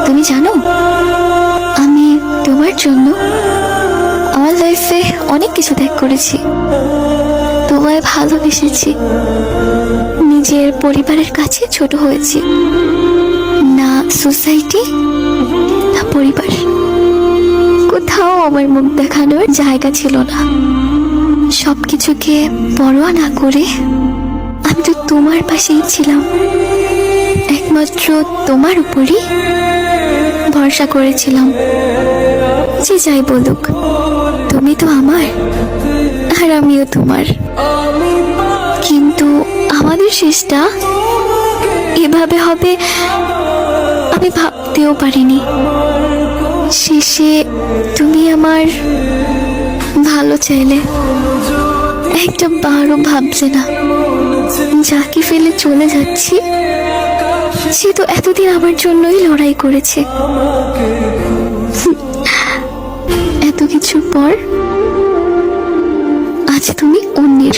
তুমি জানো, আমি তোমার জন্য আমার লাইফে অনেক কিছু ত্যাগ করেছি, তোমায় ভালোবেসেছি, নিজের পরিবারের কাছে ছোট হয়েছি। না সোসাইটি, না পরিবার, কোথাও আমার মুখ দেখানোর জায়গা ছিল না। সবকিছুকে পরোয়া না করে আমি তো তোমার পাশেই ছিলাম, একমাত্র তোমার উপরই ভরসা করেছিলাম। যে যাই বলুক, তুমি তো আমার আর আমিও তোমার। কিন্তু আমাদের শেষটা এভাবে হবে আমি ভাবতেও পারিনি। শেষে তুমি আমার ভালো চাইলে, একটা বারও ভাবছে না যাকে ফেলে চলে যাচ্ছি সে তো এতদিন আমার জন্যই লড়াই করেছে। এত কিছুর পর আজ তুমি অন্যের।